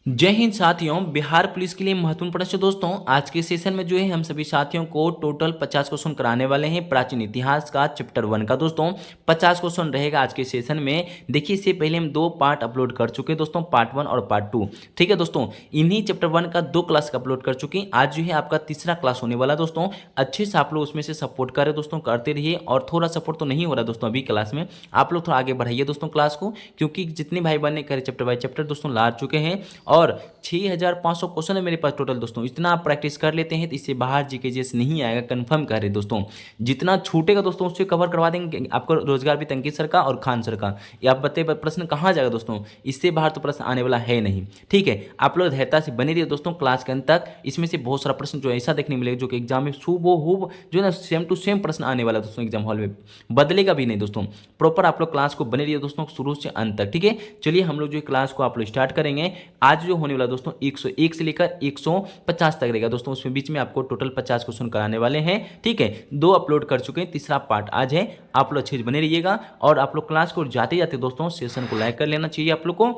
जय हिंद साथियों। बिहार पुलिस के लिए महत्वपूर्ण प्रश्न दोस्तों, आज के सेशन में जो है हम सभी साथियों को टोटल 50 क्वेश्चन कराने वाले हैं प्राचीन इतिहास का चैप्टर 1 का। दोस्तों 50 क्वेश्चन रहेगा आज के सेशन में। देखिए इससे पहले हम दो पार्ट अपलोड कर चुके हैं दोस्तों, पार्ट 1 और पार्ट 2। ठीक है दोस्तों, इन्हीं चैप्टर 1 का 2 क्लास का अपलोड कर चुके हैं। आज जो है आपका तीसरा क्लास होने वाला दोस्तों। अच्छे से आप लोग उसमें से सपोर्ट करें दोस्तों, करते रहिए। और थोड़ा सपोर्ट तो नहीं हो रहा दोस्तों अभी क्लास में, आप लोग थोड़ा आगे बढ़ाइए दोस्तों क्लास को, क्योंकि जितने भाई बहन ने करे चैप्टर बाय चैप्टर दोस्तों ला चुके हैं। और 6500 क्वेश्चन है मेरे पास टोटल दोस्तों। इतना आप प्रैक्टिस कर लेते हैं तो इससे बाहर जीकेजीएस नहीं आएगा, कंफर्म कर रहे दोस्तों। जितना छूटेगा दोस्तों उससे कवर करवा देंगे आपको। रोजगार भी तंकित सर का और खान सर का, ये आप बताइए प्रश्न कहाँ जाएगा दोस्तों। इससे बाहर तो प्रश्न आने वाला है नहीं। ठीक है, आप लोग धैर्यता से बने रहिए दोस्तों क्लास के अंत तक। इसमें से बहुत सारा प्रश्न जो ऐसा देखने मिलेगा जो कि एग्जाम में हूबहू जो है ना सेम टू सेम प्रश्न आने वाला दोस्तों एग्जाम हॉल में, बदलेगा भी नहीं दोस्तों। प्रॉपर आप लोग क्लास को बने रहिए दोस्तों शुरू से अंत तक। ठीक है, चलिए हम लोग जो क्लास को आप लोग स्टार्ट करेंगे। आज जो होने वाला दोस्तों 101 से लेकर 150 तक रहेगा दोस्तों। उसमें बीच में आपको टोटल 50 क्वेश्चन कराने वाले हैं। ठीक है, 2 अपलोड कर चुके हैं, तीसरा पार्ट आज है। आप लोग अच्छे से बने रहिएगा। और आप लोग क्लास को जाते जाते दोस्तों सेशन को लाइक कर लेना चाहिए आप लोग को।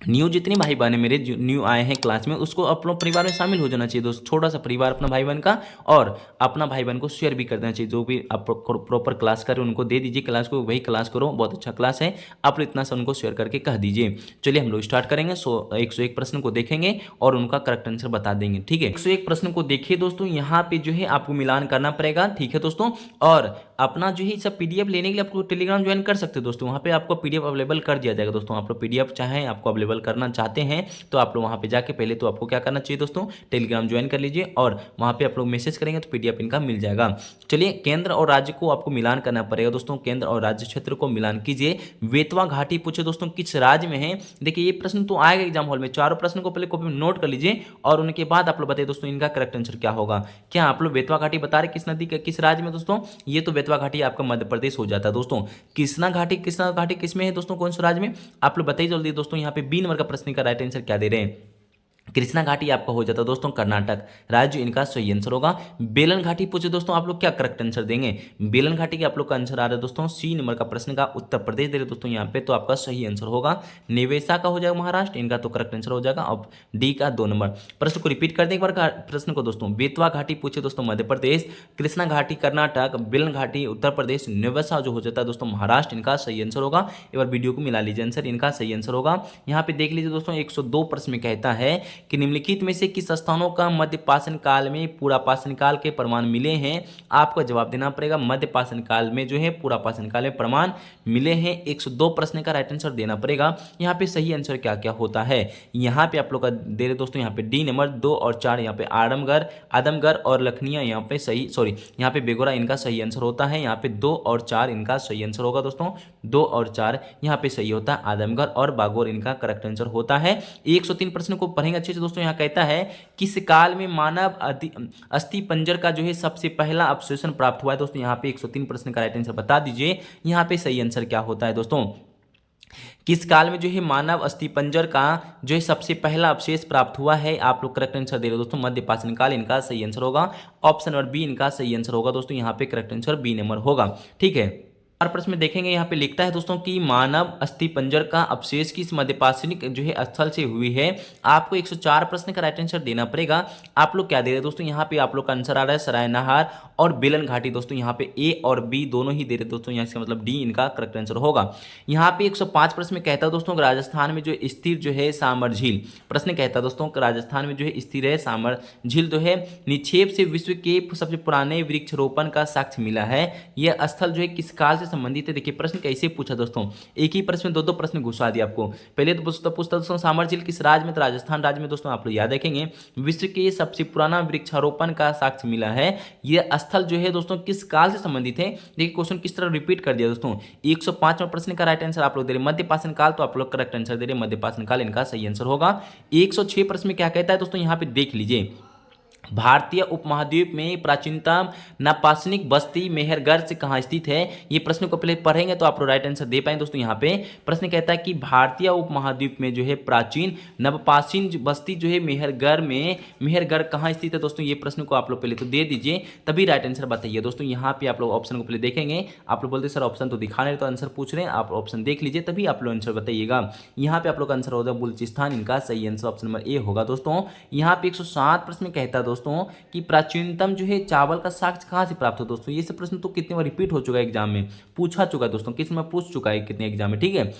न्यू जितने भाई बहन मेरे जो न्यू आए हैं क्लास में, उसको अपने परिवार में शामिल हो जाना चाहिए दोस्त। छोटा सा परिवार अपना भाई बहन का, और अपना भाई बहन को शेयर भी कर देना चाहिए। जो भी आप प्रॉपर क्लास करें उनको दे दीजिए क्लास को, वही क्लास करो, बहुत अच्छा क्लास है। आप लोग इतना सा उनको शेयर करके कह दीजिए। चलिए हम लोग स्टार्ट करेंगे। 101 प्रश्न को देखेंगे और उनका करेक्ट आंसर बता देंगे। ठीक है, 101 प्रश्न को देखिए दोस्तों। यहाँ पे जो है आपको मिलान करना पड़ेगा। ठीक है दोस्तों, और अपना जो है सब पीडीएफ लेने के लिए आपको टेलीग्राम ज्वाइन कर सकते हो दोस्तों। वहाँ पे आपको पीडीएफ अवेलेबल कर दिया जाएगा दोस्तों। आप लोग पीडीएफ चाहें आपको अवेलेबल करना चाहते हैं तो आप लोग वहाँ पे जाके पहले तो आपको क्या करना चाहिए दोस्तों, टेलीग्राम ज्वाइन कर लीजिए। और वहाँ पे आप लोग मैसेज करेंगे तो पीडीएफ इनका मिल जाएगा। चलिए, केंद्र और राज्य को आपको मिलान करना पड़ेगा दोस्तों। केंद्र और राज्य क्षेत्र को मिलान कीजिए। बेतवा घाटी पूछे दोस्तों किस राज्य में है। देखिए ये प्रश्न तो आएगा एग्जाम हॉल में। चारों प्रश्न को पहले कॉपी में नोट कर लीजिए और उनके बाद आप लोग बताइए दोस्तों इनका करेक्ट आंसर क्या होगा। क्या आप लोग बेतवा घाटी बता रहे किस नदी का किस राज्य में दोस्तों। ये तो बेतवा घाटी आपका मध्य प्रदेश हो जाता है दोस्तों। कृष्णा घाटी किस में है दोस्तों, कौन से राज्य में, आप लोग बताइए जल्दी दोस्तों। यहाँ पे बी नंबर का प्रश्न का राइट आंसर क्या दे रहे हैं। कृष्णा घाटी आपका हो जाता है दोस्तों कर्नाटक राज्य, इनका सही आंसर होगा। बेलन घाटी पूछे दोस्तों आप लोग क्या करेक्ट आंसर देंगे। बेलन घाटी के आप लोग का आंसर आ रहा है दोस्तों सी नंबर का प्रश्न का उत्तर प्रदेश दे रहे दोस्तों यहाँ पे, तो आपका सही आंसर होगा। निवेशा का हो जाएगा महाराष्ट्र, इनका तो करेक्ट आंसर हो जाएगा। अब डी का 2 नंबर प्रश्न को रिपीट कर दें एक बार प्रश्न को दोस्तों। बेतवा घाटी पूछे दोस्तों मध्य प्रदेश, कृष्णा घाटी कर्नाटक, बेलन घाटी उत्तर प्रदेश, निवेशा जो हो जाता है दोस्तों महाराष्ट्र, इनका सही आंसर होगा। एक बार वीडियो को मिला लीजिए, आंसर इनका सही आंसर होगा। यहाँ पे देख लीजिए दोस्तों 102 प्रश्न में कहता है कि निम्नलिखित में से किस स्थानों का मध्य पाषाण काल में पूरा पाषाण काल के प्रमाण मिले हैं। आपको जवाब देना पड़ेगा मध्य पाषाण काल में जो है पूरा पाषाण काल में प्रमाण मिले हैं। 102 प्रश्न का राइट आंसर देना पड़ेगा। यहाँ पे सही आंसर क्या क्या होता है, यहाँ पे आप लोग का दे रहे दोस्तों। यहाँ पे डी नंबर 2 और 4, यहाँ पे आदमगढ़ और लखनिया, यहाँ पे सही यहाँ पे बेगोरा इनका सही आंसर होता है। यहाँ पे 2 और 4 इनका सही आंसर होगा दोस्तों। 2 और 4 यहाँ पे सही होता है। आदमगढ़ और बागोर इनका करेक्ट आंसर होता है। 103 प्रश्न को पढ़ेंगे अच्छे से दोस्तों। यहाँ कहता है किस काल में मानव अस्थि पंजर का जो है सबसे पहला अवशेषण प्राप्त हुआ है दोस्तों। यहाँ पे 103 प्रश्न का राइट आंसर बता दीजिए। यहाँ पे सही आंसर क्या होता है दोस्तों। किस काल में जो है मानव अस्थिपंजर का जो है सबसे पहला अवशेष प्राप्त हुआ है। आप लोग करेक्ट आंसर दे रहे हो दोस्तों मध्य पाषाण काल, इनका सही आंसर होगा। ऑप्शन नंबर बी इनका सही आंसर होगा दोस्तों। यहाँ पे करेक्ट आंसर बी नंबर होगा। ठीक है, हर प्रश्न में देखेंगे यहाँ पे लिखता है दोस्तों कि मानव अस्थिपंजर का अवशेष किस मध्यपाषाणिक जो है स्थल से हुई है। आपको 104 प्रश्न का राइट आंसर देना पड़ेगा। आप लोग क्या दे रहे हैं दोस्तों, यहाँ पे आप लोग का आंसर आ रहा है सरायनहार और बेलन घाटी दोस्तों। यहाँ पे ए और बी दोनों ही दे रहे दोस्तों, यहाँ से मतलब डी इनका करेक्ट आंसर होगा। यहाँ पे 105 प्रश्न में कहता है दोस्तों राजस्थान में जो स्थिर जो है सामर झील, प्रश्न कहता है दोस्तों राजस्थान में जो है स्थिर है सामर झील जो है निक्षेप से विश्व के सबसे पुराने वृक्षारोपण का साक्ष्य मिला है। यह स्थल जो है किस काल से संबंधित है। देखिए प्रश्न कैसे पूछा दोस्तों, एक ही प्रश्न में दो प्रश्न घुसा दिया आपको। पहले तो पूछता दोस्तों सामर झील किस राज्य में, तो राजस्थान राज्य में दोस्तों। आप लोग याद रखेंगे विश्व के सबसे पुराना वृक्षारोपण का साक्ष्य मिला है। यह स्थल जो है दोस्तों किस काल से संबंधित है। देखिए क्वेश्चन किस तरह रिपीट कर दिया दोस्तों। 105वां प्रश्न का राइट आंसर आप लोग दे रहे मध्य पाषाण काल, तो आप लोग करेक्ट आंसर दे रहे मध्य पाषाण काल, इनका सही आंसर होगा। 106 प्रश्न में क्या कहता है दोस्तों, यहाँ पे देख लीजिए भारतीय उपमहाद्वीप में प्राचीनतम नपासनिक बस्ती मेहरगढ़ से कहाँ स्थित है। ये प्रश्न को पहले पढ़ेंगे तो आप लोग राइट आंसर दे पाएंगे। दोस्तों यहाँ पे प्रश्न कहता है कि भारतीय उपमहाद्वीप में जो है प्राचीन नवपाषाण बस्ती जो है मेहरगढ़ कहाँ स्थित है। दोस्तों ये प्रश्न को आप लोग पहले तो दे दीजिए, तभी राइट आंसर बताइए। दोस्तों यहाँ पे आप लोग ऑप्शन को पहले देखेंगे, आप लोग बोलते सर ऑप्शन तो दिखा रहे तो आंसर पूछ रहे हैं, आप ऑप्शन देख लीजिए तभी आप लोग आंसर बताइएगा। यहाँ पे आप लोग का आंसर होगा बलूचिस्तान, इनका सही आंसर ऑप्शन नंबर ए होगा। दोस्तों यहाँ पे 107 प्रश्न कहता है दोस्तों कि प्राचीनतम जो है चावल का साक्ष्य कहाँ से प्राप्त हो। दोस्तों ये सब प्रश्न तो कितने बार रिपीट हो चुका है, एग्जाम में पूछा चुका है दोस्तों, किस में पूछ चुका है कितने एग्जाम में, ठीक है।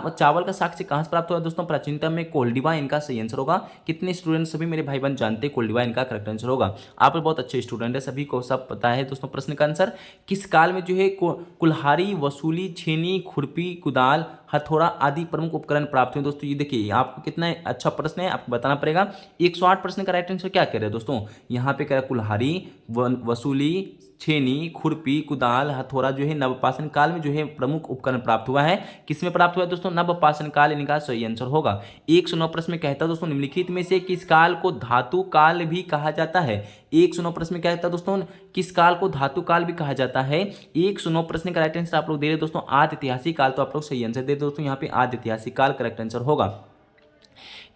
चावल का साक्ष्य कहाँ से प्राप्त हुआ दोस्तों, प्राचीनतम में कोल्डिवा, इनका सही आंसर होगा। कितने स्टूडेंट सभी मेरे भाई बहन जानते हैं कोल्डिवा इनका करेक्ट आंसर होगा। आप बहुत अच्छे स्टूडेंट है, सभी को सब पता है दोस्तों। प्रश्न का आंसर किस काल में जो है कुल्हाड़ी, वसूली, छेनी, खुरपी, कुदाल, हथौड़ा आदि प्रमुख उपकरण प्राप्त हुए। दोस्तों ये देखिए आपको कितना अच्छा प्रश्न है, आपको बताना पड़ेगा। 108 प्रश्न का राइट आंसर क्या कह रहे हैं दोस्तों, यहाँ पे कह रहा है कुल्हाड़ी, वसूली, छेनी, खुरपी, कुदाल, हथौड़ा जो है नवपाषाण काल में जो है प्रमुख उपकरण प्राप्त हुआ है। किसमें प्राप्त हुआ है दोस्तों, नवपाषाण काल, इनका सही आंसर होगा। 109 प्रश्न में कहता है दोस्तों निम्नलिखित में से किस काल को धातु काल भी कहा जाता है। 109 प्रश्न में कहता है दोस्तों किस काल को धातु काल भी कहा जाता है। 109 प्रश्न का राइट आंसर आप लोग दे रहे दोस्तों आदि ऐतिहासिक काल, तो आप लोग सही आंसर दे दोस्तों, यहाँ पे आदि ऐतिहासिक काल करेक्ट आंसर होगा।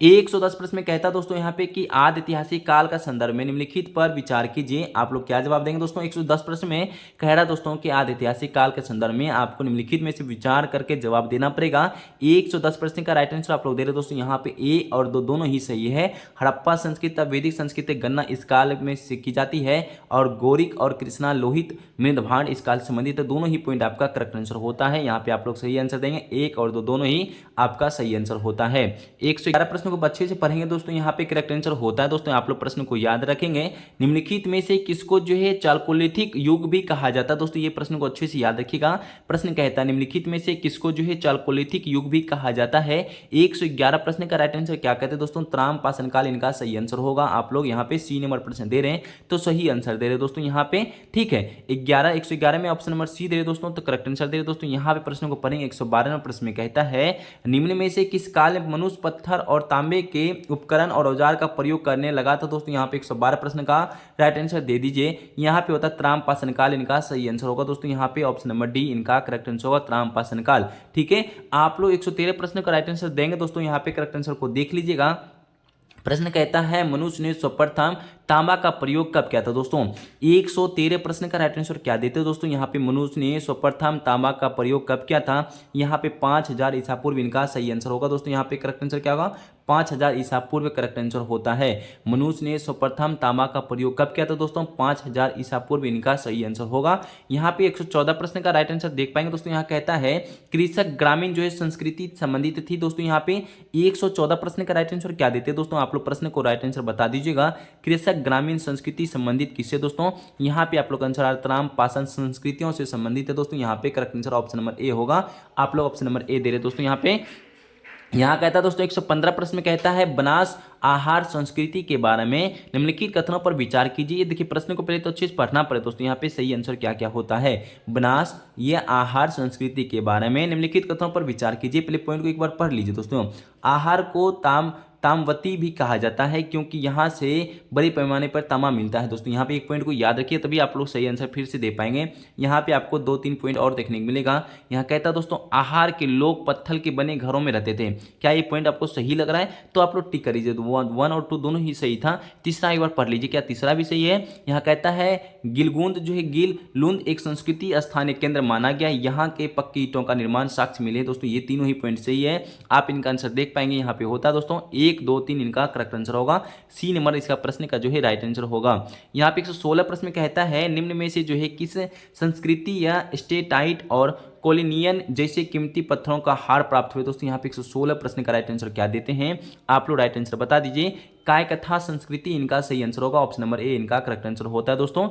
110 प्रश्न में कहता दोस्तों यहाँ पे कि आदि ऐतिहासिक काल का संदर्भ में निम्नलिखित पर विचार कीजिए। आप लोग क्या जवाब देंगे दोस्तों, 110 प्रश्न में कह रहा दोस्तों कि आदि ऐतिहासिक काल के संदर्भ में आपको निम्नलिखित में से विचार करके जवाब देना पड़ेगा। 110 प्रश्न का राइट आंसर आप लोग दे रहे दोस्तों, यहाँ पे ए और दो दोनों ही सही है। हड़प्पा संस्कृति, वैदिक संस्कृति, गन्ना इस काल में सीखी जाती है, और गौरिक और कृष्णा लोहित मृदभांड इस काल से संबंधित है। दोनों ही पॉइंट आपका करेक्ट आंसर होता है। यहाँ पे आप लोग सही आंसर देंगे, एक और दो दोनों ही आपका सही आंसर होता है। 111 प्रश्न को अच्छे से पढ़ेंगे दोस्तों, यहाँ पे करेक्ट आंसर होता है। दोस्तों आप लोग प्रश्न को याद रखेंगे। निम्नलिखित में से किसको जो है चालकोलिथिक युग भी कहा जाता है। दोस्तों ये प्रश्न को अच्छे से याद रखिएगा। प्रश्न कहता है निम्नलिखित में से किसको जो है चालकोलिथिक युग भी कहा जाता है। 111 प्रश्न का राइट आंसर क्या कहते हैं दोस्तों, ताम्रपाषाण काल, इनका सही आंसर होगा। आप लोग यहाँ पे सी नंबर प्रश्न दे रहे हैं तो सही आंसर दे रहे हैं दोस्तों यहाँ पे, ठीक है। 111 में ऑप्शन नंबर सी दे रहे दोस्तों, तो करेक्ट आंसर दे रहे दोस्तों। यहाँ पे प्रश्न को पढ़ेंगे। 112 प्रश्न में कहता है निम्न में से किस काल में मनुष्य पत्थर और तांबे के उपकरण और औजार का प्रयोग करने लगा था। दोस्तों यहाँ पे 112 प्रश्न का राइट आंसर दे दीजिए। यहाँ पे होता है ताम्रपाषाण काल, इनका सही आंसर होगा दोस्तों। यहाँ पे ऑप्शन नंबर डी इनका करेक्ट आंसर होगा, ताम्रपाषाण काल, ठीक है। आप लोग 113 प्रश्न का राइट आंसर देंगे दोस्तों। यहाँ पे करेक्ट आंसर को देख लीजिएगा। प्रश्न कहता है मनुष्य ने सर्वप्रथम तांबा का प्रयोग कब किया था। दोस्तों 113 प्रश्न का राइट आंसर क्या देते हैं दोस्तों, यहाँ पे मनुष्य ने सर्वप्रथम तांबा का प्रयोग कब किया था। यहाँ पे 5000 ईसा पूर्व, इनका सही आंसर होगा दोस्तों। यहाँ पे करेक्ट आंसर क्या होगा, 5000 ईसा पूर्व करेक्ट आंसर होता है। मनुष्य ने सर्वप्रथम तांबा का प्रयोग कब किया था दोस्तों, 5000 ईसा पूर्व, इनका सही आंसर होगा। यहाँ पे 114 प्रश्न का राइट आंसर देख पाएंगे दोस्तों। यहाँ कहता है कृषक ग्रामीण जो है संस्कृति संबंधित थी। दोस्तों यहाँ पे 114 प्रश्न का राइट आंसर क्या देते हैं दोस्तों, आप लोग प्रश्न को राइट आंसर बता दीजिएगा। कृषक ग्रामीण संस्कृति संबंधित किससे दोस्तों, यहाँ पे आप लोग आंसर ताम्रपाषाण संस्कृतियों से संबंधित है दोस्तों। यहाँ पे correct answer option number A होगा। आप लोग ऑप्शन नंबर ए दे रहे दोस्तों। यहाँ कहता है दोस्तों 115 प्रश्न में कहता है बनास आहार संस्कृति के बारे में निम्नलिखित कथनों पर विचार कीजिए। ये देखिए प्रश्न को पहले तो अच्छे से पढ़ना पड़े दोस्तों। यहाँ पे सही आंसर क्या क्या होता है, बनास ये आहार संस्कृति के बारे में निम्नलिखित कथनों पर विचार कीजिए। पहले पॉइंट को एक बार पढ़ लीजिए दोस्तों। आहार को ताम्रवती भी कहा जाता है क्योंकि यहाँ से बड़े पैमाने पर तांबा मिलता है। दोस्तों यहाँ पे एक पॉइंट को याद रखिए, तभी आप लोग सही आंसर फिर से दे पाएंगे। यहाँ पे आपको 2-3 पॉइंट और देखने को मिलेगा। यहाँ कहता है दोस्तों आहार के लोग पत्थर के बने घरों में रहते थे। क्या ये पॉइंट आपको सही लग रहा है, तो आप लोग टिक कर लीजिए। 1 और 2 दोनों ही सही था। तीसरा एक बार पढ़ लीजिए, क्या तीसरा भी सही है। यहाँ कहता है गिलगुंद जो है गिल लुंद एक संस्कृति स्थानीय केंद्र माना गया, यहाँ के पक्की ईंटों का निर्माण साक्ष्य मिले। दोस्तों ये तीनों ही पॉइंट सही है, आप इनका आंसर देख पाएंगे। यहाँ पे होता है दोस्तों 1, 2, 3 इनका करेक्ट आंसर होगा। सी नंबर इसका प्रश्न का जो है राइट आंसर होगा। यहाँ पे 116 प्रश्न में कहता है निम्न में से जो है किस संस्कृति या स्टेटाइट और कोलिनियन जैसे कीमती पत्थरों का हार प्राप्त हुए। दोस्तों यहाँ पे 116 प्रश्न का राइट आंसर क्या देते हैं, आप लोग राइट आंसर बता दीजिए। काय कथा संस्कृति, इनका सही आंसर होगा। ऑप्शन नंबर ए इनका करेक्ट आंसर होता है दोस्तों।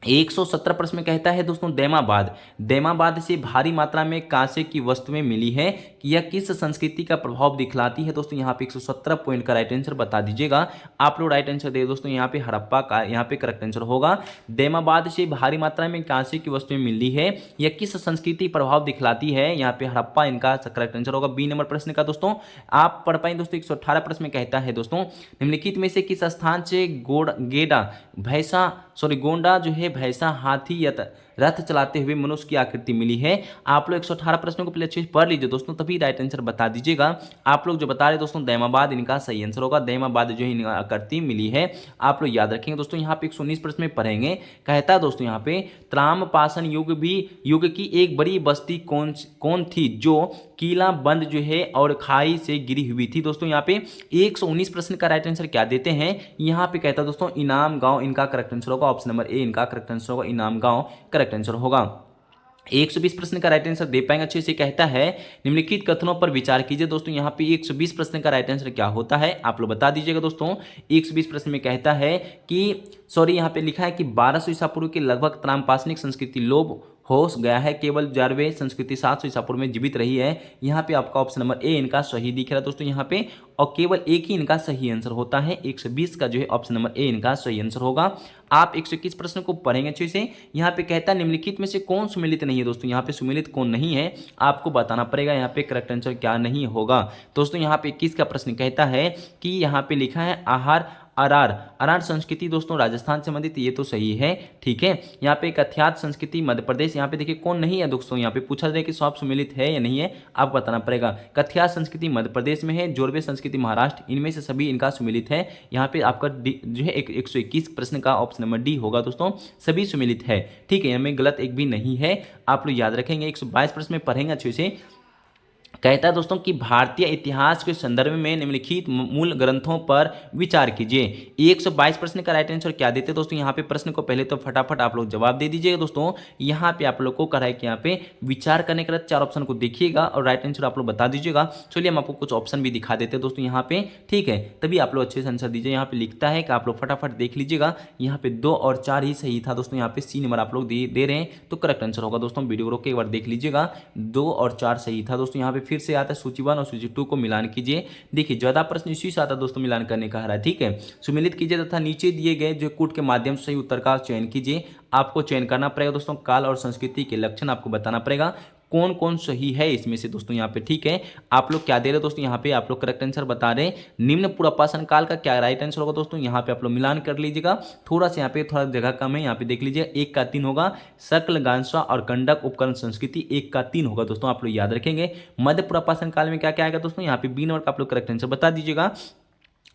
117 प्रश्न में कहता है दोस्तों दैमाबाद, दैमाबाद से भारी मात्रा में कांसे की वस्तुएं मिली है कि यह किस संस्कृति का प्रभाव दिखलाती है। दोस्तों यहाँ पे 117 पॉइंट का राइट आंसर बता दीजिएगा। आप लोग राइट आंसर दे दोस्तों, यहाँ पे हड़प्पा का यहाँ पे करेक्ट आंसर होगा। दैमाबाद से भारी मात्रा में कांसे की वस्तुएं मिली है, यह किस संस्कृति प्रभाव दिखलाती है, यहाँ पे हड़प्पा इनका करेक्ट आंसर होगा। बी नंबर प्रश्न का दोस्तों आप पढ़ पाएंगे दोस्तों। 118 प्रश्न में कहता है दोस्तों निम्नलिखित में से किस स्थान से गोंडा जो है भैंसा हाथी या रथ चलाते हुए मनुष्य की आकृति मिली है। आप लोग 118 प्रश्नों को पहले अच्छे से पढ़ लीजिए दोस्तों, तभी राइट आंसर बता दीजिएगा। आप लोग जो बता रहे दोस्तों दैमाबाद इनका सही आंसर होगा। दैमाबाद जो है इनका आकृति मिली है, आप लोग याद रखेंगे दोस्तों। यहाँ पे 119 प्रश्न में पढ़ेंगे, कहता है दोस्तों यहाँ पे त्रामपाषाण युग की एक बड़ी बस्ती कौन थी जो किला बंद जो है और खाई से गिरी हुई थी। दोस्तों यहाँ पे 119 प्रश्न का राइट आंसर क्या देते हैं, यहाँ पे कहता है दोस्तों इनाम गांव इनका करेक्ट आंसर होगा। ऑप्शन नंबर ए इनका करेक्ट आंसर होगा, इनाम गांव करेक्ट आंसर होगा। 120 प्रश्न का राइट आंसर दे पाएंगे अच्छे से। कहता है निम्नलिखित कथनों पर विचार कीजिए। दोस्तों यहाँ पे 120 प्रश्न का राइट आंसर क्या होता है आप लोग बता दीजिएगा दोस्तों। 120 प्रश्न में कहता है कि यहाँ पे लिखा है कि 1200 ईसा पूर्व के लगभग त्रामपाषाणिक संस्कृति लोप हो गया है, केवल जारवे संस्कृति 700 ईसा पूर्व में जीवित रही है। यहाँ पे आपका ऑप्शन नंबर ए इनका सही दिख रहा है दोस्तों यहाँ पे, और केवल एक ही इनका सही आंसर होता है। 120 का जो है ऑप्शन नंबर ए इनका सही आंसर होगा। आप 121 प्रश्न को पढ़ेंगे अच्छे से। यहाँ पे कहता है निम्नलिखित में से कौन सुमेलित नहीं है। दोस्तों यहाँ पे सुमेलित कौन नहीं है आपको बताना पड़ेगा, यहाँ पे करेक्ट आंसर क्या नहीं होगा। दोस्तों यहाँ पे 21 का प्रश्न कहता है कि यहाँ पे लिखा है अरार संस्कृति दोस्तों राजस्थान से संबंधित, ये तो सही है, ठीक है। यहाँ पे कथ्यात संस्कृति मध्य प्रदेश, यहाँ पे देखिए कौन नहीं है दोस्तों, यहाँ पे पूछा जाए कि सब सुमेलित है या नहीं है, आप बताना पड़ेगा। कथ्यात संस्कृति मध्य प्रदेश में है, जोरवे संस्कृति महाराष्ट्र, इनमें से सभी इनका सुमेलित है। यहाँ पे आपका जो है 121 प्रश्न का ऑप्शन नंबर डी होगा दोस्तों, सभी सुमेलित है, ठीक है, हमें गलत एक भी नहीं है, आप लोग याद रखेंगे। 122 प्रश्न में पढ़ेंगे अच्छे से। कहता है दोस्तों कि भारतीय इतिहास के संदर्भ में निम्नलिखित मूल ग्रंथों पर विचार कीजिए। 122 प्रश्न का राइट आंसर क्या देते हैं दोस्तों, यहाँ पे प्रश्न को पहले तो फटाफट आप लोग जवाब दे दीजिएगा दोस्तों। यहाँ पे आप लोग को करा है कि यहाँ पे विचार करने के बाद 4 ऑप्शन को देखिएगा और राइट आंसर आप लोग बता दीजिएगा। चलिए हम आपको कुछ ऑप्शन भी दिखा देते हैं दोस्तों यहाँ पे, ठीक है, तभी आप लोग अच्छे से आंसर दीजिए। यहाँ पे लिखता है कि आप लोग फटाफट देख लीजिएगा, यहाँ पे 2 और 4 ही सही था दोस्तों। यहाँ पे सी नंबर आप लोग दे रहे हैं तो करेक्ट आंसर होगा दोस्तों। वीडियो रोक के एक बार देख लीजिएगा, 2 और 4 सही था दोस्तों। यहाँ पे फिर से आता है सूची 1 और सूची 2 को मिलान कीजिए। देखिए ज्यादा प्रश्न इसी से आता है दोस्तों, मिलान करने का है, ठीक है। सुमिलित कीजिए तथा नीचे दिए गए जो कूट के माध्यम से सही उत्तर का चयन कीजिए। आपको चयन करना पड़ेगा दोस्तों। काल और संस्कृति के लक्षण आपको बताना पड़ेगा कौन कौन सही है इसमें से दोस्तों। यहाँ पे ठीक है, आप लोग क्या दे रहे हो दोस्तों, यहाँ पे आप लोग करेक्ट आंसर बता रहे हैं। निम्न पुनर्पाषाण काल का क्या राइट आंसर होगा दोस्तों, यहाँ पे आप लोग मिलान कर लीजिएगा। थोड़ा सा यहाँ पे थोड़ा जगह कम है, यहाँ पे देख लीजिए 1 का 3 होगा। सकल गांसा और गंडक उपकरण संस्कृति 1 का 3 होगा दोस्तों, आप लोग याद रखेंगे। मध्य पुनर्पाषाण काल में क्या क्या आएगा दोस्तों, यहाँ पे बी नंबर का आप लोग करेक्ट आंसर बता दीजिएगा।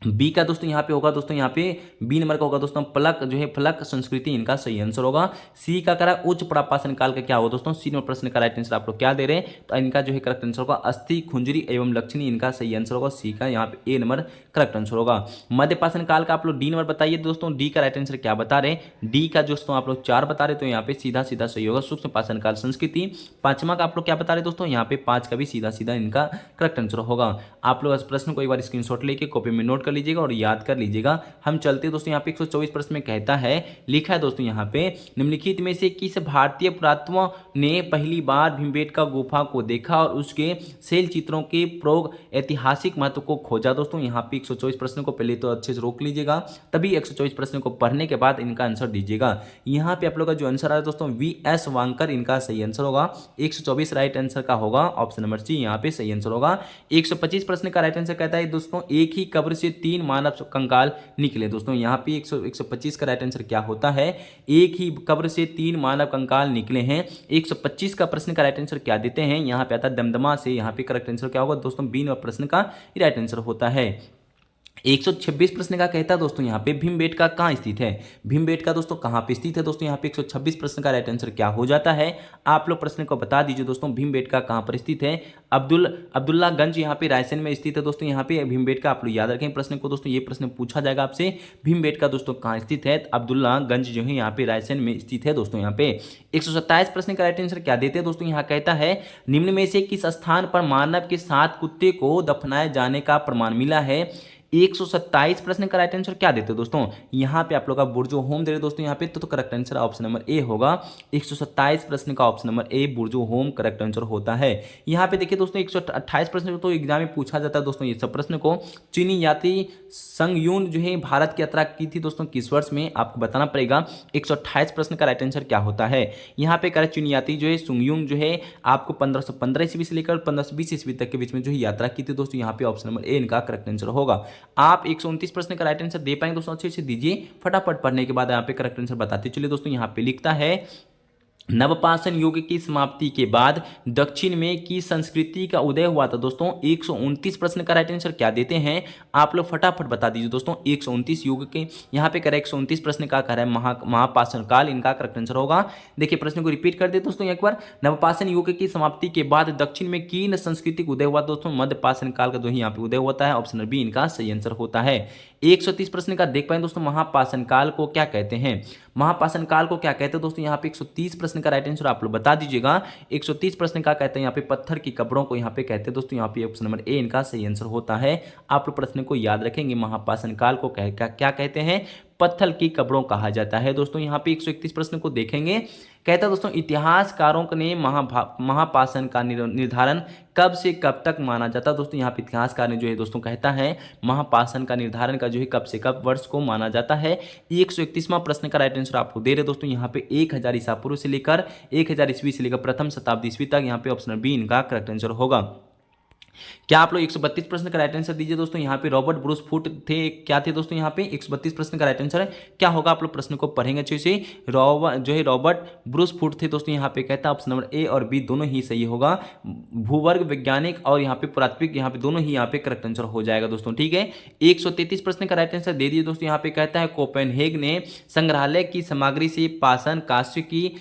बी का दोस्तों यहाँ पे होगा दोस्तों, यहाँ पे बी नंबर का होगा दोस्तों फलक जो है फलक संस्कृति, इनका सही आंसर होगा। सी का करा उच्च पुनर्पाषाण काल का क्या होगा दोस्तों, सी नंबर प्रश्न का राइट आंसर आप लोग क्या दे रहे हैं, तो इनका जो है करेक्ट आंसर होगा अस्थि खुंजरी एवं लक्षणी, इनका सही आंसर होगा सी का, यहाँ पे ए नंबर करेक्ट आंसर होगा। मध्यपाषाण काल का आप लोग डी नंबर बताइए दोस्तों, डी का राइट आंसर क्या बता रहे हैं, डी का दोस्तों आप लोग 4 बता रहे, तो यहाँ पे सीधा सीधा सही होगा सूक्ष्म पाषाण काल संस्कृति। 5वां का आप लोग क्या बता रहे दोस्तों, यहाँ पे 5 का भी सीधा सीधा इनका करेक्ट आंसर होगा। आप लोग इस प्रश्न को एक बार स्क्रीनशॉट लेके कॉपी में नोट कर लीजिएगा और याद कर लीजिएगा। हम चलते दोस्तों यहाँ पे 124 प्रश्न में कहता है, लिखा है दोस्तों यहाँ पे निम्नलिखित में से किस भारतीय पुरातत्व ने पहली बार भीमबेटका गुफा को देखा और उसके शैल चित्रों के प्रयोग ऐतिहासिक महत्व को खोजा। दोस्तों यहाँ पे 124 प्रश्न को पहले तो अच्छे से रोक लीजिएगा, तभी 124 प्रश्न को पढ़ने के बाद इनका आंसर दीजिएगा। यहाँ पे आप लोग का जो आंसर आया दोस्तों VS वांकर, इनका सही आंसर होगा। 124 राइट आंसर का होगा ऑप्शन नंबर सी, यहाँ पे सही आंसर होगा। 125 प्रश्न का राइट आंसर कहता है दोस्तों एक ही कब्र से 3 मानव कंकाल निकले। दोस्तों यहाँ पे 125 का राइट आंसर क्या होता है, एक ही कब्र से 3 मानव कंकाल निकले हैं। 125 का प्रश्न का राइट आंसर क्या देते हैं, यहाँ पे आता है दमदमा से, यहाँ पे करेक्ट आंसर क्या होगा दोस्तों, बी नंबर प्रश्न का राइट आंसर होता है। 126 प्रश्न का कहता है दोस्तों यहाँ पे भीमबेटका कहाँ स्थित है, भीमबेटका दोस्तों कहाँ पे स्थित है। दोस्तों यहाँ पे 126 प्रश्न का राइट आंसर क्या हो जाता है, आप लोग प्रश्न को बता दीजिए दोस्तों, भीमबेटका कहाँ पर स्थित है। अब्दुल्लागंज यहाँ पे रायसेन में स्थित है दोस्तों। यहाँ पे भीमबेटका आप लोग याद रखें प्रश्न को दोस्तों, ये प्रश्न पूछा जाएगा आपसे, भीमबेटका दोस्तों कहाँ स्थित है, अब्दुल्लागंज जो है यहाँ पे रायसेन में स्थित है दोस्तों। यहाँ पे 127 प्रश्न का राइट आंसर क्या देते हैं दोस्तों, यहाँ कहता है निम्न में से किस स्थान पर मानव के साथ कुत्ते को दफनाए जाने का प्रमाण मिला है। 127 प्रश्न का राइट आंसर क्या देते हैं दोस्तों, यहाँ पे आप लोग का बुर्जो होम दे रहे दोस्तों यहाँ पे, तो correct answer option number A होगा। 127 प्रश्न का ऑप्शन नंबर ए बुर्जो होम करेक्ट आंसर होता है। यहाँ पे देखिए दोस्तों 128 प्रश्न तो एग्जाम में पूछा जाता है दोस्तों, ये सब प्रश्न को चीनी यात्री संगयून जो है भारत की यात्रा की थी दोस्तों किस वर्ष में, आपको बताना पड़ेगा। 128 प्रश्न का राइट आंसर क्या होता है, यहाँ पे करेक्ट चीनी यात्री जो है सुंगयून जो है आपको 1515 ईस्वी से लेकर 1520 ईस्वी तक के बीच में जो है यात्रा की थी दोस्तों, यहाँ पे ऑप्शन नंबर ए इनका करेक्ट आंसर होगा। आप 129 प्रश्न का राइट आंसर दे पाएंगे दोस्तों, अच्छे से दीजिए, फटाफट पढ़ने के बाद यहाँ पे करेक्ट आंसर बताते चलिए दोस्तों। यहाँ पे लिखता है नवपाषाण युग की समाप्ति के बाद दक्षिण में की संस्कृति का उदय हुआ था दोस्तों। 129 प्रश्न का राइट आंसर क्या देते हैं, आप लोग फटाफट बता दीजिए दोस्तों। 129 युग के यहाँ पे करेक्ट 129 प्रश्न का कर है महापाषाण काल, इनका करेक्ट आंसर होगा। देखिए प्रश्न को रिपीट कर दे दोस्तों एक बार, नवपाषाण युग की समाप्ति के बाद दक्षिण में की संस्कृति का उदय हुआ दोस्तों, मध्यपाषाण काल का जो यहाँ पे उदय होता है, ऑप्शन बी इनका सही आंसर होता है। 130 प्रश्न का देख पाए दोस्तों, महापाषाण काल को क्या कहते हैं, महापाषाण काल को क्या कहते हैं दोस्तों, यहाँ पे 130 प्रश्न का राइट आंसर आप लोग बता दीजिएगा। 130 प्रश्न का कहते हैं यहाँ पे पत्थर की कब्रों को यहाँ पे कहते हैं दोस्तों, यहाँ पे ऑप्शन नंबर ए इनका सही आंसर होता है। आप लोग प्रश्न को याद रखेंगे, महापाषाण काल को क्या कहते हैं, पत्थर की कब्रों कहा जाता है दोस्तों। यहाँ पे 131 प्रश्न को देखेंगे, कहता है दोस्तों इतिहासकारों ने महापाषाण का निर्धारण कब से कब तक माना जाता है दोस्तों, यहाँ पे इतिहासकार ने जो है दोस्तों कहता है महापाषाण का निर्धारण का जो है कब से कब वर्ष को माना जाता है। 131वां प्रश्न का राइट आंसर आपको दे रहे दोस्तों, यहाँ पे 1000 ईसा पूर्व से लेकर 1000 ईस्वी से लेकर प्रथम शताब्दी ईस्वी तक, यहाँ पे ऑप्शन बी इनका करेक्ट आंसर होगा। क्या आप लोग 132 प्रश्न का राइट आंसर दीजिए दोस्तों, यहाँ पे रॉबर्ट ब्रूस फूट थे, क्या थे दोस्तों, यहाँ पे 132 प्रश्न का राइट आंसर है क्या होगा, आप लोग प्रश्न को पढ़ेंगे अच्छे से। रॉबर्ट ब्रूस फूट थे दोस्तों, यहाँ पे कहता है ऑप्शन नंबर ए और बी दोनों ही सही होगा। भूवर्ग वैज्ञानिक और यहाँ पे पुरातत्विक, यहाँ पे दोनों ही यहाँ पे करेक्ट आंसर हो जाएगा दोस्तों, ठीक है। 133 प्रश्न का राइट आंसर दे दिए दोस्तों, यहाँ पे कहता है कोपेनहेग ने संग्रहालय की सामग्री से पाषाण कांस्य की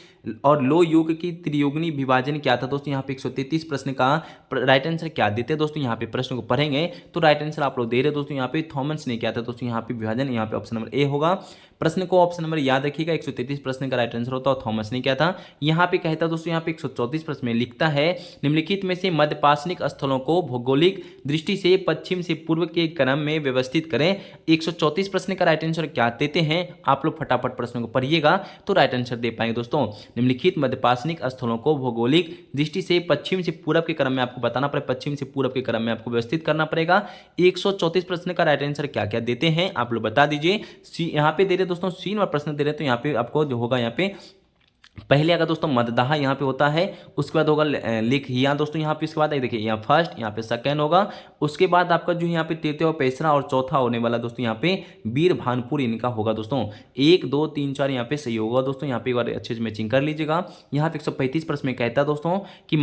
और लो युग की त्रियुगनी विभाजन क्या था दोस्तों, यहाँ पे 133 प्रश्न का राइट आंसर क्या देते हैं दोस्तों, यहाँ पे प्रश्न को पढ़ेंगे तो राइट आंसर आप लोग दे रहे दोस्तों, यहाँ पे थॉमस ने क्या था दोस्तों, यहाँ पे विभाजन, यहाँ पे ऑप्शन नंबर ए होगा। प्रश्न को ऑप्शन नंबर याद रखिएगा, 133 प्रश्न का राइट आंसर होता है थॉमस ने क्या था। यहाँ पे कहता दोस्तों, यहाँ पे 134 प्रश्न में लिखता है निम्नलिखित में से मध्यपाषाणिक स्थलों को भौगोलिक दृष्टि से पश्चिम से पूर्व के क्रम में व्यवस्थित करें। 134 प्रश्न का राइट आंसर क्या देते हैं, आप लोग फटाफट प्रश्न को पढ़िएगा तो राइट आंसर दे पाएंगे दोस्तों। निम्नलिखित मध्यपाषाणिक स्थलों को भौगोलिक दृष्टि से पश्चिम से पूर्व के क्रम में आपको बताना पड़ेगा, पश्चिम से पूर्व के क्रम में आपको व्यवस्थित करना पड़ेगा। 134 प्रश्न का राइट आंसर क्या क्या देते हैं, आप लोग बता दीजिए। यहाँ पे दे रहे दोस्तों, सी नंबर प्रश्न दे रहे तो यहाँ पे आपको जो होगा, यहाँ पे पहले अगर दोस्तों मददाह यहाँ पे होता है, उसके बाद होगा लिखिया दोस्तों, यहाँ पे इसके बाद देखिए यहाँ फर्स्ट, यहाँ पे सेकंड होगा, उसके बाद आपका जो यहाँ पे तृतीय और तीसरा और चौथा होने वाला दोस्तों, यहाँ पे वीर भानपुर इनका होगा दोस्तों। 1 2 3 4 यहाँ पे सही होगा दोस्तों, यहाँ पे एक बार अच्छे से मैचिंग कर लीजिएगा। यहाँ पे 135 प्रश्न में कहता है दोस्तों कि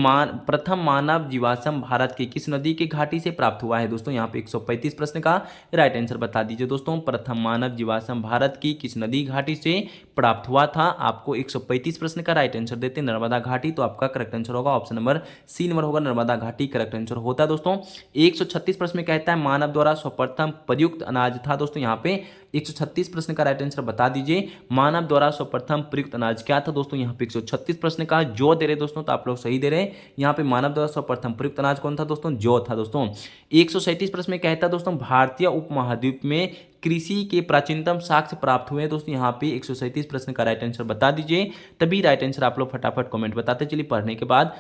प्रथम मानव जीवाश्म भारत की किस नदी के घाटी से प्राप्त हुआ है दोस्तों, यहाँ पे 135 प्रश्न का राइट आंसर बता दीजिए दोस्तों। प्रथम मानव जीवाश्म भारत की किस नदी घाटी से प्राप्त हुआ था, आपको 135 प्रश्न का राइट आंसर देते हैं नर्मदा घाटी, तो आपका करेक्ट आंसर होगा ऑप्शन नंबर सी नंबर होगा, नर्मदा घाटी करेक्ट आंसर होता है दोस्तों। 136 प्रश्न में कहता है मानव द्वारा सर्वप्रथम प्रयुक्त अनाज था दोस्तों, यहाँ पे 136 प्रश्न का राइट आंसर बता दीजिए। मानव द्वारा सर्वप्रथम प्रयुक्त अनाज क्या था दोस्तों, यहाँ पे 136 प्रश्न का जो दे रहे दोस्तों, तो आप लोग सही दे रहे। यहाँ पे मानव द्वारा सर्वप्रथम प्रयुक्त अनाज कौन था दोस्तों, जो था दोस्तों। 137 प्रश्न में कहता है दोस्तों भारतीय उपमहाद्वीप में कृषि के प्राचीनतम साक्ष्य प्राप्त हुए दोस्तों, यहाँ पे 137 प्रश्न का राइट आंसर बता दीजिए, तभी राइट आंसर आप लोग फटाफट कमेंट बताते चलिए पढ़ने के बाद।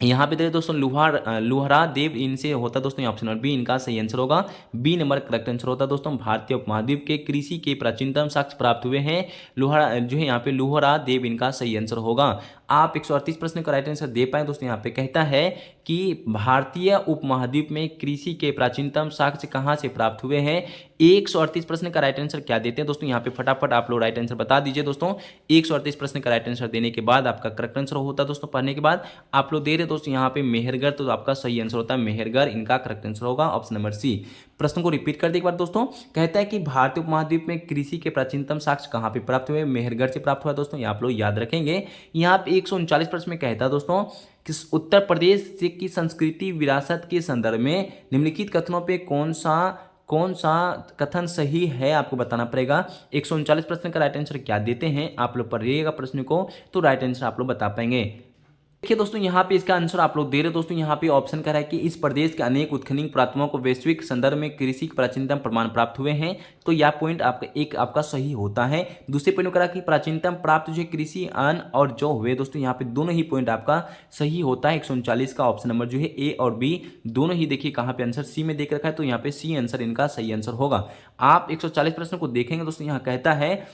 यहाँ पे दे दोस्तों लुहरा देव इनसे होता दोस्तों, ऑप्शन नंबर बी इनका सही आंसर होगा, बी नंबर करेक्ट आंसर होता दोस्तों। भारतीय उपमहाद्वीप के कृषि के प्राचीनतम साक्ष्य प्राप्त हुए हैं लुहरा जो है, यहाँ पे लुहरा देव इनका सही आंसर होगा। आप 138 प्रश्न का राइट आंसर दे पाए दोस्तों, यहाँ पे कहता है कि भारतीय उपमहाद्वीप में कृषि के प्राचीनतम साक्ष्य कहाँ से प्राप्त हुए हैं। 138 प्रश्न का राइट आंसर क्या देते हैं दोस्तों, यहाँ पे फटाफट आप लोग राइट आंसर बता दीजिए दोस्तों। 138 प्रश्न का राइट आंसर देने के बाद आपका करेक्ट आंसर होता है दोस्तों, पढ़ने के बाद आप लोग दे रहे दोस्तों यहाँ पे मेहरगढ़, तो आपका सही आंसर होता है मेहरगढ़, इनका करेक्ट आंसर होगा ऑप्शन नंबर सी। प्रश्न को रिपीट कर दे एक बार दोस्तों, कहता है कि भारतीय उपमहाद्वीप में कृषि के प्राचीनतम साक्ष्य कहाँ पे प्राप्त हुए, मेहरगढ़ से प्राप्त हुआ दोस्तों, ये आप लोग याद रखेंगे। यहाँ पे 139 प्रश्न में कहता है दोस्तों कि उत्तर प्रदेश से की संस्कृति विरासत के संदर्भ में निम्नलिखित कथनों पे कौन सा कथन सही है, आपको बताना पड़ेगा। 139 प्रश्न का राइट आंसर क्या देते हैं, आप लोग पढ़िएगा प्रश्न को तो राइट आंसर आप लोग बता पाएंगे। देखिए दोस्तों यहाँ पे इसका आंसर आप लोग दे रहे हो दोस्तों, यहाँ पे ऑप्शन कर रहा है कि इस प्रदेश के अनेक उत्खनन पुरातत्वों को वैश्विक संदर्भ में कृषि के प्राचीनतम प्रमाण प्राप्त हुए हैं। तो यह पॉइंट आपका एक आपका सही होता है। दूसरे पॉइंट में करा कि प्राचीनतम प्राप्त जो है कृषि अन्न और जो हुए दोस्तों, यहाँ पे दोनों ही पॉइंट आपका सही होता है। 139 का ऑप्शन नंबर जो है ए और बी दोनों ही देखिए कहाँ पे आंसर सी में देख रखा है, तो यहाँ पे सी आंसर इनका सही आंसर होगा। आप 140 प्रश्न को देखेंगे दोस्तों, यहाँ कहता है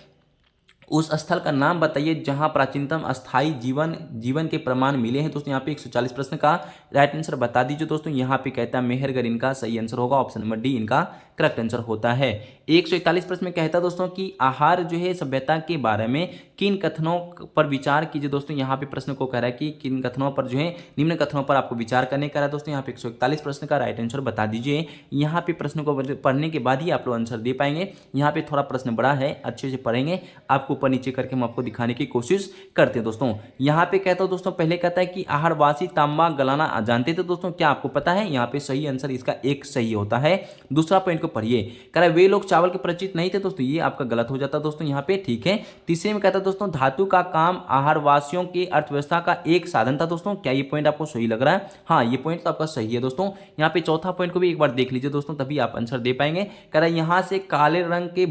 उस स्थल का नाम बताइए जहां प्राचीनतम अस्थाई जीवन के प्रमाण मिले हैं। दोस्तों यहाँ पे 140 प्रश्न का राइट आंसर बता दीजिए दोस्तों। यहाँ पे कहता है मेहरगढ़ इनका सही आंसर होगा, ऑप्शन नंबर डी इनका करेक्ट आंसर होता है। 141 प्रश्न में कहता है दोस्तों कि आहार जो है सभ्यता के बारे में किन कथनों पर विचार कीजिए। दोस्तों यहाँ पे प्रश्न को कह रहा है कि किन कथनों पर जो है निम्न कथनों पर आपको विचार करने का है। दोस्तों यहाँ पे 141 प्रश्न का राइट आंसर बता दीजिए। यहाँ पे प्रश्न को पढ़ने के बाद ही आप लोग आंसर दे पाएंगे। यहाँ पे थोड़ा प्रश्न बड़ा है, अच्छे से पढ़ेंगे, आपको ऊपर नीचे करके हम आपको दिखाने की कोशिश करते हैं दोस्तों। यहाँ पे कहता हूँ दोस्तों, पहले कहता है कि आहारवासी तांबा गलाना जानते थे दोस्तों, क्या आपको पता है? यहाँ पे सही आंसर इसका एक सही होता है। दूसरा पॉइंट को पढ़िए, कह रहा है वे लोग चावल के परिचित नहीं थे दोस्तों, ये आपका गलत हो जाता दोस्तों यहाँ पे, ठीक है। तीसरे में कहता है दोस्तों धातु का काम आहारवासियों की अर्थव्यवस्था का एक साधन था दोस्तों, क्या ये पॉइंट आपको सही लग रहा है? हाँ, ये पॉइंट तो आपका सही है दोस्तों। यहाँ पे चौथा पॉइंट को भी एक बार देख लीजिए दोस्तों, तभी आप आंसर दे पाएंगे। कह रहा है यहाँ से काले रंग के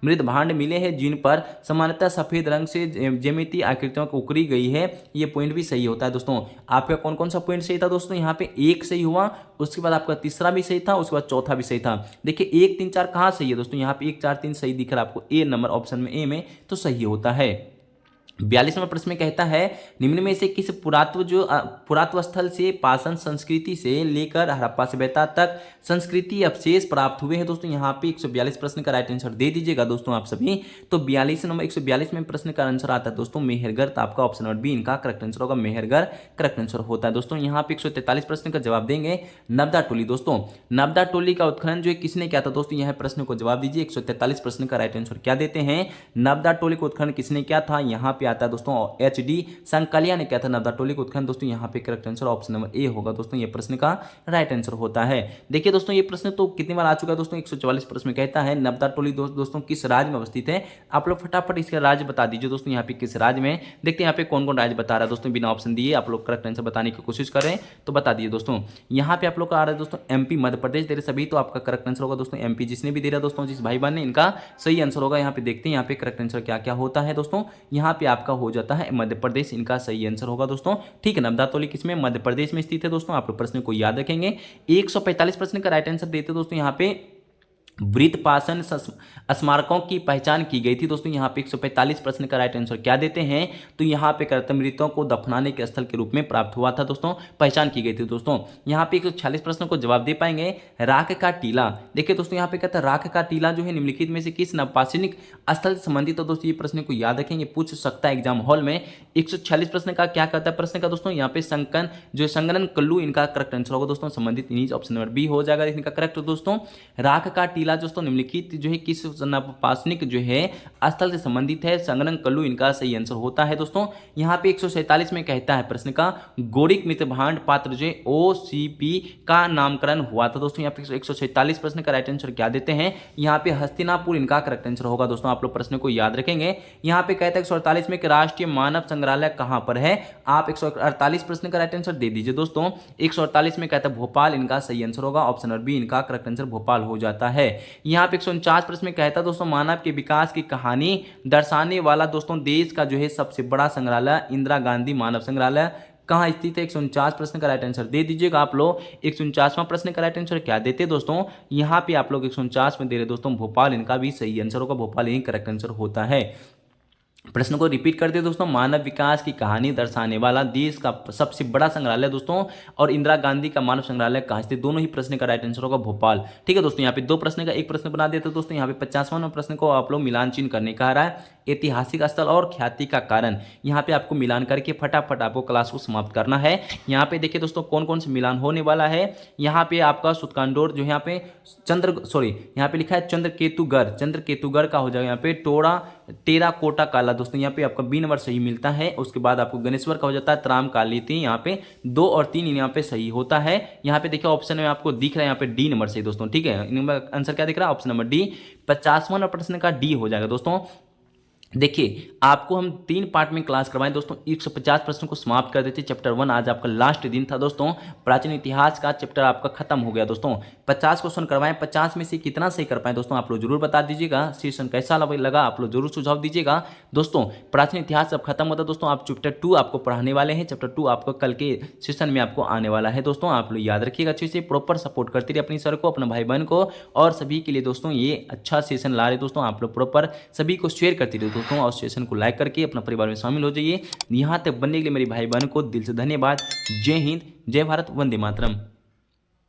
मृद भांड मिले हैं जिन पर सामान्यतः सफेद रंग से ज्यामिति आकृतियों को उकरी गई है, ये पॉइंट भी सही होता है दोस्तों। आपका कौन कौन सा पॉइंट सही था दोस्तों? यहाँ पे एक सही हुआ, उसके बाद आपका तीसरा भी सही था, उसके बाद चौथा भी सही था। देखिए 1 3 4 कहाँ सही है दोस्तों? यहाँ पे 1 4 3 सही दिख रहा है आपको, ए नंबर ऑप्शन में ए में तो सही होता है। 42वां प्रश्न में कहता है निम्न में से किस पुरातत्व स्थल से पाषाण संस्कृति से लेकर हड़प्पा सभ्यता तक संस्कृति अवशेष प्राप्त हुए हैं। दोस्तों यहाँ पे 142 प्रश्न का राइट आंसर दे दीजिएगा दोस्तों आप सभी। तो 142 में प्रश्न का आंसर आता है दोस्तों मेहरगढ़, तो आपका ऑप्शन नंबर बी इनका करेक्ट आंसर होगा, मेहरगढ़ करेक्ट आंसर होता है दोस्तों। यहाँ पे 143 प्रश्न का जवाब देंगे नबदा टोली। दोस्तों नबदा टोली का उत्खनन जो है किसने किया था दोस्तों? यह प्रश्न को जवाब दीजिए। 143 प्रश्न का राइट आंसर क्या देते हैं? नबदा टोली का उत्खनन किसने किया था? यहाँ पे आता है दोस्तों HD संकलिया ने किया था नबदा टोली को उत्खनन। दोस्तों यहाँ पे correct answer option number A होगा दोस्तों, ये प्रश्न का राइट आंसर होता है। देखिए दोस्तों ये प्रश्न तो कितनी बार आ चुका है दोस्तों, 144 प्रश्न में कहता है नबदा टोली दोस्तों किस राज्य में अवस्थित है? आप लोग फटाफट इसका राज्य बता दीजिए दोस्तों, यहाँ पे किस राज्य में। देखते हैं यहाँ पे कौन कौन राज्य बता रहा है दोस्तों, बिना ऑप्शन दिए आप लोग करेक्ट आंसर बताने की कोशिश करें तो बता दीजिए दोस्तों। यहाँ पे आप लोग का आ रहा है दोस्तों MP मध्य प्रदेश दे रहे सभी, तो आपका करेक्ट आंसर होगा दोस्तों MP। जिसने भी दे रहा दोस्तों, जिस भाई बहन ने, इनका सही आंसर होगा। यहाँ पे देखते हैं यहाँ पे करेक्ट आंसर क्या क्या होता है दोस्तों। यहाँ पे आपका हो जाता है मध्य प्रदेश, इनका सही आंसर होगा दोस्तों, ठीक है। नबदा टोली किसमें? मध्य प्रदेश में स्थित है दोस्तों, आप लोग प्रश्न को याद रखेंगे। 145 प्रश्न का राइट आंसर देते दोस्तों, यहाँ पे वृत्त पाषाण स्मारकों की पहचान की गई थी दोस्तों। यहाँ पे 145 प्रश्न का राइट आंसर क्या देते हैं? तो यहाँ पे करते मृतों को दफनाने के स्थल के रूप में प्राप्त हुआ था दोस्तों, पहचान की गई थी दोस्तों। यहाँ पे 146 प्रश्नों को जवाब दे पाएंगे। राख का टीला, देखिए दोस्तों यहाँ पे कहता है राख का टीला जो है निम्नलिखित में से किस नवपाषाणिक स्थल से संबंधित है दोस्तों? ये प्रश्न को याद रखेंगे, पूछ सकता है एग्जाम हॉल में। 146 प्रश्न का क्या कहता है प्रश्न का दोस्तों? यहाँ पे संकन जो संगनन कल्लू इनका करेक्ट आंसर होगा दोस्तों, संबंधित इन्हीं ऑप्शन नंबर बी हो जाएगा इनका करेक्ट दोस्तों। राख का टीला दोस्तों निम्नलिखित जो है किस नवपाषाणिक जो है स्थल से संबंधित है? संगनन कल्लू इनका सही आंसर होता है दोस्तों। यहाँ पे 147 में कहता है प्रश्न का गौड़िक मृत भांड पात्र जो OCP का नामकरण हुआ था दोस्तों। यहाँ पे 147 प्रश्न का राइट आंसर क्या देते हैं? यहाँ पे हस्तिनापुर इनका करेक्ट आंसर होगा दोस्तों, आप लोग प्रश्न को याद रखेंगे। यहाँ पे कहता है 148 में कि राष्ट्रीय मानव संग्रहालय कहां पर है? आप 148 प्रश्न का राइट आंसर दे दीजिए दोस्तों। 148 में कहता है भोपाल, इनका सही आंसर होगा, ऑप्शन नंबर बी इनका करेक्ट आंसर भोपाल हो जाता है। यहाँ पे 149 प्रश्न में कहता है दोस्तों मानव के विकास की कहानी दर्शाने वाला दोस्तों देश का जो है सबसे बड़ा संग्रहालय इंदिरा गांधी मानव संग्रहालय कहाँ स्थित है? 149 प्रश्न का राइट आंसर दे दीजिएगा आप लोग। 149वां प्रश्न का राइट आंसर क्या देते दोस्तों? यहाँ पे आप लोग 149 में दे रहे दोस्तों भोपाल, इनका भी सही आंसर होगा, भोपाल ही करेक्ट आंसर होता है। प्रश्न को रिपीट कर दे दोस्तों, मानव विकास की कहानी दर्शाने वाला देश का सबसे बड़ा संग्रहालय दोस्तों और इंदिरा गांधी का मानव संग्रहालय कहाँ स्थित? दोनों ही प्रश्न का राइट आंसर होगा भोपाल, ठीक है दोस्तों। यहाँ पे दो प्रश्न का एक प्रश्न बना देते दोस्तों। यहाँ पे 50वां प्रश्न को आप लोग मिलान चिन्ह करने कहा रहा है। ऐतिहासिक स्थल और ख्याति का कारण, यहाँ पे आपको मिलान करके फटाफट आपको क्लास को समाप्त करना है। यहाँ पे देखिए दोस्तों कौन कौन से मिलान होने वाला है। यहाँ पे आपका सुतकांडोर जो यहाँ पे यहाँ पे लिखा है चंद्रकेतुगढ़ का हो जाएगा यहाँ पे टेराकोटा काला दोस्तों, यहाँ पे आपका बी नंबर सही मिलता है। उसके बाद आपको गणेश्वर का हो जाता है त्राम काली थी, यहाँ पे 2 और 3 यहाँ पे सही होता है। यहाँ पे देखिए ऑप्शन में आपको दिख रहा है यहाँ पे डी नंबर सही दोस्तों, ठीक है। आंसर क्या दिख रहा है? Option number D. 50वां प्रश्न का डी हो जाएगा दोस्तों। देखिए आपको हम 3 पार्ट में क्लास करवाएं दोस्तों, 150 प्रश्न को समाप्त कर देते। चैप्टर 1 आज आपका लास्ट दिन था दोस्तों, प्राचीन इतिहास का चैप्टर आपका खत्म हो गया दोस्तों। 50 क्वेश्चन करवाएं, 50 में से कितना सही कर पाए दोस्तों आप लोग जरूर बता दीजिएगा। सेशन कैसा लगा आप लोग जरूर सुझाव दीजिएगा दोस्तों। प्राचीन इतिहास अब खत्म होता है दोस्तों, आप चैप्टर 2 आपको पढ़ाने वाले हैं। चैप्टर 2 आपको कल के सेशन में आपको आने वाला है दोस्तों। आप लोग याद रखिएगा, अच्छे से प्रॉपर सपोर्ट करते रहिए अपनी सर को, अपने भाई बहन को, और सभी के लिए दोस्तों ये अच्छा सेशन ला रहे दोस्तों। आप लोग प्रॉपर सभी को शेयर करते रहिए दोस्तों, और सेशन को लाइक करके अपना परिवार में शामिल हो जाइए। यहाँ तक बनने के लिए मेरे भाई बहन को दिल से धन्यवाद। जय हिंद, जय भारत, वंदे मातरम।